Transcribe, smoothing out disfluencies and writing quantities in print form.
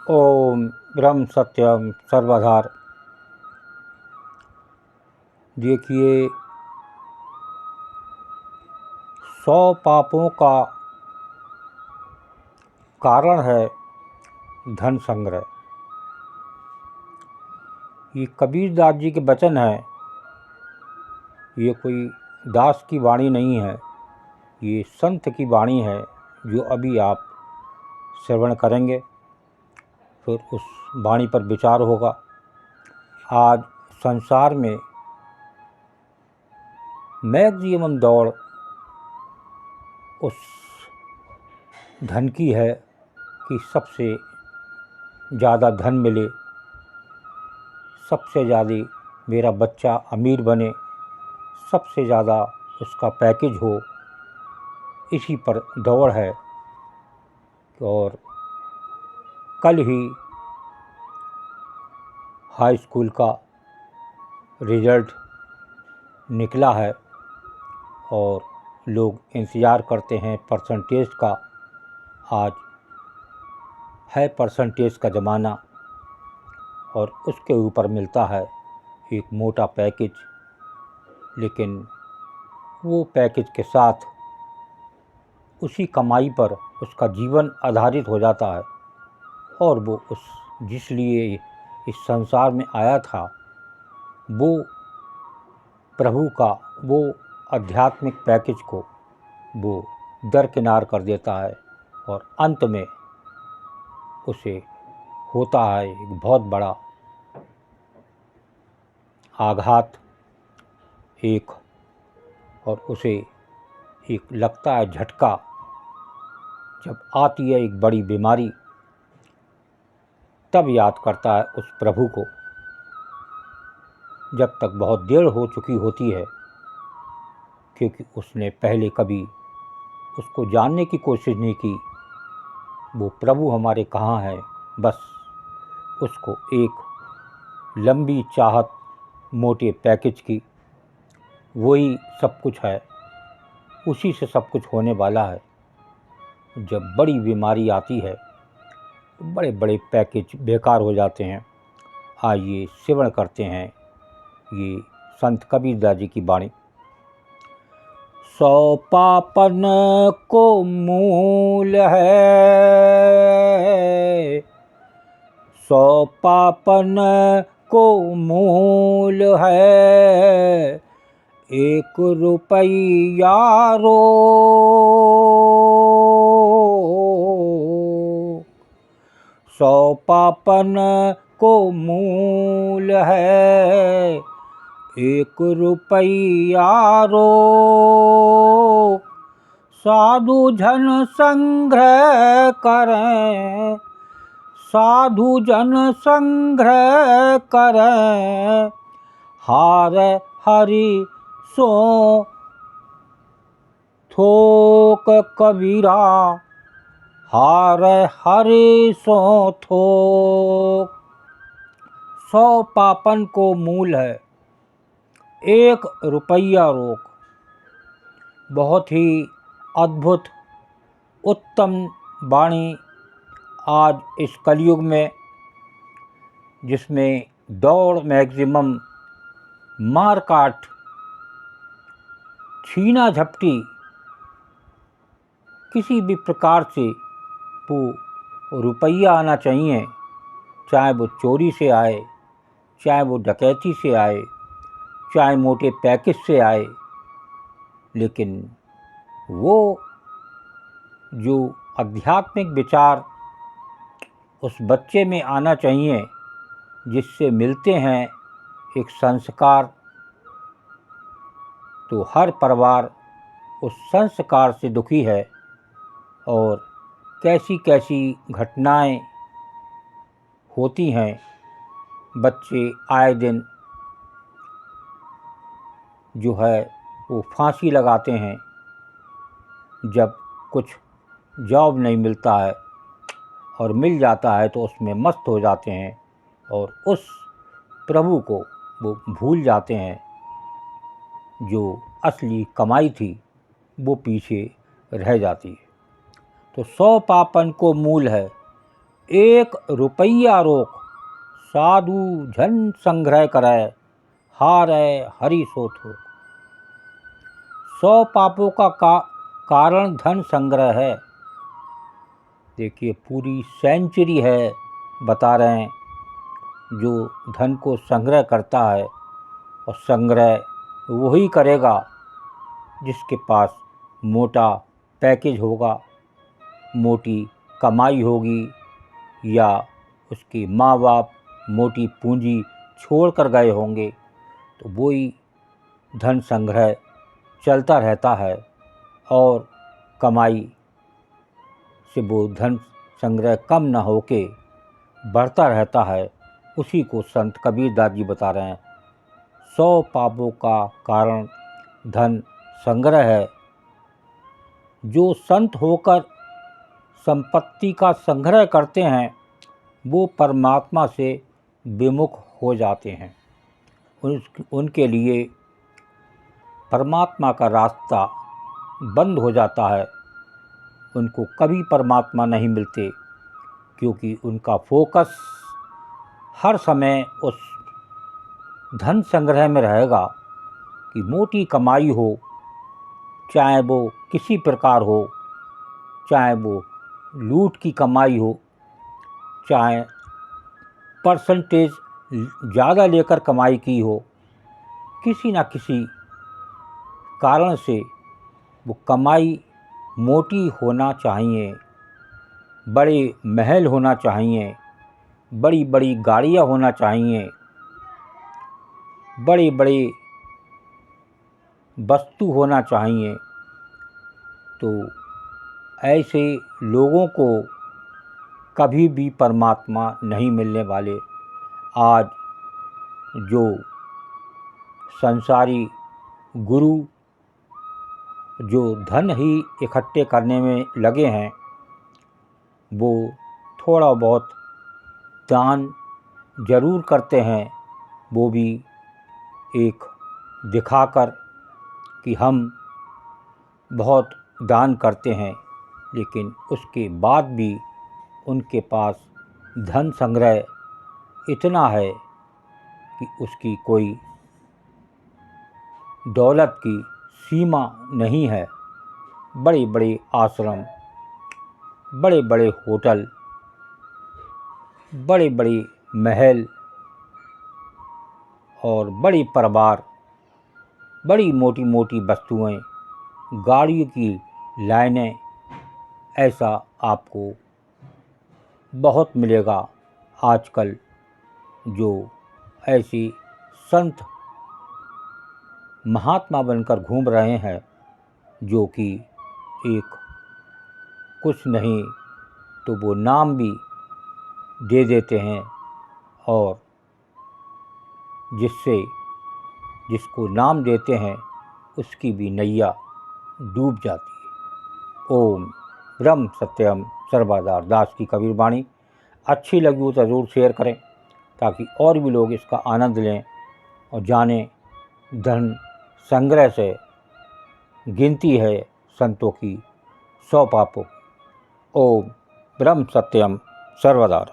ओम ब्रह्म सत्यम सर्वधार। देखिए, 100 पापों का कारण है धन संग्रह। ये कबीरदास जी के वचन है। ये कोई दास की वाणी नहीं है, ये संत की वाणी है जो अभी आप श्रवण करेंगे, फिर उस वाणी पर विचार होगा। आज संसार में मैक्सिमम दौड़ उस धन की है कि सबसे ज़्यादा धन मिले, सबसे ज़्यादा मेरा बच्चा अमीर बने, सबसे ज़्यादा उसका पैकेज हो, इसी पर दौड़ है। और कल ही हाई स्कूल का रिज़ल्ट निकला है और लोग इंतज़ार करते हैं परसेंटेज का। आज है परसेंटेज का ज़माना और उसके ऊपर मिलता है एक मोटा पैकेज, लेकिन वो पैकेज के साथ उसी कमाई पर उसका जीवन आधारित हो जाता है और वो जिस लिए इस संसार में आया था वो प्रभु का वो आध्यात्मिक पैकेज को वो दरकिनार कर देता है और अंत में उसे होता है एक बहुत बड़ा आघात और उसे एक लगता है झटका। जब आती है एक बड़ी बीमारी, तब याद करता है उस प्रभु को, जब तक बहुत देर हो चुकी होती है, क्योंकि उसने पहले कभी उसको जानने की कोशिश नहीं की। वो प्रभु हमारे कहाँ हैं, बस उसको एक लंबी चाहत मोटे पैकेज की, वही सब कुछ है, उसी से सब कुछ होने वाला है। जब बड़ी बीमारी आती है तो बड़े बड़े पैकेज बेकार हो जाते हैं। आइए श्रवण करते हैं ये संत कबीरदास जी की वाणी। 100 पापन को मूल है, 100 पापन को मूल है, 1 रुपया रो, 100 पापन को मूल है, 1 रुपया रो, साधु जन संग्रह करें, साधु जन संग्रह करें, हार हरि सो थोक कबीरा, हार हरि सो थोक। 100 पापन को मूल है, 1 रुपया रोक। बहुत ही अद्भुत उत्तम वाणी आज इस कलयुग में, जिसमें दौड़ मैक्सिमम, मार काट, छीना झपटी किसी भी प्रकार से वो रुपया आना चाहिए, चाहे वो चोरी से आए, चाहे वो डकैती से आए, चाहे मोटे पैकेज से आए, लेकिन वो जो आध्यात्मिक विचार उस बच्चे में आना चाहिए, जिससे मिलते हैं एक संस्कार, तो हर परिवार उस संस्कार से दुखी है। और कैसी कैसी घटनाएं होती हैं, बच्चे आए दिन जो है वो फांसी लगाते हैं जब कुछ जॉब नहीं मिलता है, और मिल जाता है तो उसमें मस्त हो जाते हैं और उस प्रभु को वो भूल जाते हैं। जो असली कमाई थी वो पीछे रह जाती है। तो 100 पापन को मूल है, एक रुपया रोक, साधु धन संग्रह करे, हारै हरि सो थोक। 100 पापों का कारण धन संग्रह है। देखिए पूरी सेंचुरी है बता रहे हैं, जो धन को संग्रह करता है, और संग्रह वही करेगा जिसके पास मोटा पैकेज होगा, मोटी कमाई होगी, या उसके माँ बाप मोटी पूंजी छोड़ कर गए होंगे, तो वही धन संग्रह चलता रहता है, और कमाई से वो धन संग्रह कम न होके बढ़ता रहता है। उसी को संत कबीरदास जी बता रहे हैं, 100 पापों का कारण धन संग्रह है। जो संत होकर संपत्ति का संग्रह करते हैं, वो परमात्मा से विमुख हो जाते हैं। उनके लिए परमात्मा का रास्ता बंद हो जाता है। उनको कभी परमात्मा नहीं मिलते, क्योंकि उनका फोकस हर समय उस धन संग्रह में रहेगा कि मोटी कमाई हो, चाहे वो किसी प्रकार हो, चाहे वो लूट की कमाई हो, चाहे परसेंटेज ज़्यादा लेकर कमाई की हो, किसी न किसी कारण से वो कमाई मोटी होना चाहिए, बड़े महल होना चाहिए, बड़ी बड़ी गाड़ियाँ होना चाहिए, बड़े बड़े वस्तु होना चाहिए। तो ऐसे लोगों को कभी भी परमात्मा नहीं मिलने वाले। आज जो संसारी गुरु जो धन ही इकट्ठे करने में लगे हैं, वो थोड़ा बहुत दान जरूर करते हैं, वो भी एक दिखाकर कि हम बहुत दान करते हैं, लेकिन उसके बाद भी उनके पास धन संग्रह इतना है कि उसकी कोई दौलत की सीमा नहीं है। बड़े बड़े आश्रम, बड़े बड़े होटल, बड़े बड़े महल और बड़े परिवार, बड़ी मोटी मोटी वस्तुएं, गाड़ियों की लाइनें, ऐसा आपको बहुत मिलेगा। आजकल जो ऐसी संत महात्मा बनकर घूम रहे हैं, जो कि एक कुछ नहीं तो वो नाम भी दे देते हैं, और जिसको नाम देते हैं उसकी भी नैया डूब जाती है। ओम ब्रह्म सत्यम सर्वदार दास की कबीर वाणी। अच्छी लगी हो तो ज़रूर शेयर करें, ताकि और भी लोग इसका आनंद लें और जानें धन संग्रह से गिनती है संतों की 100 पापों। ओम ब्रह्म सत्यम सर्वदा।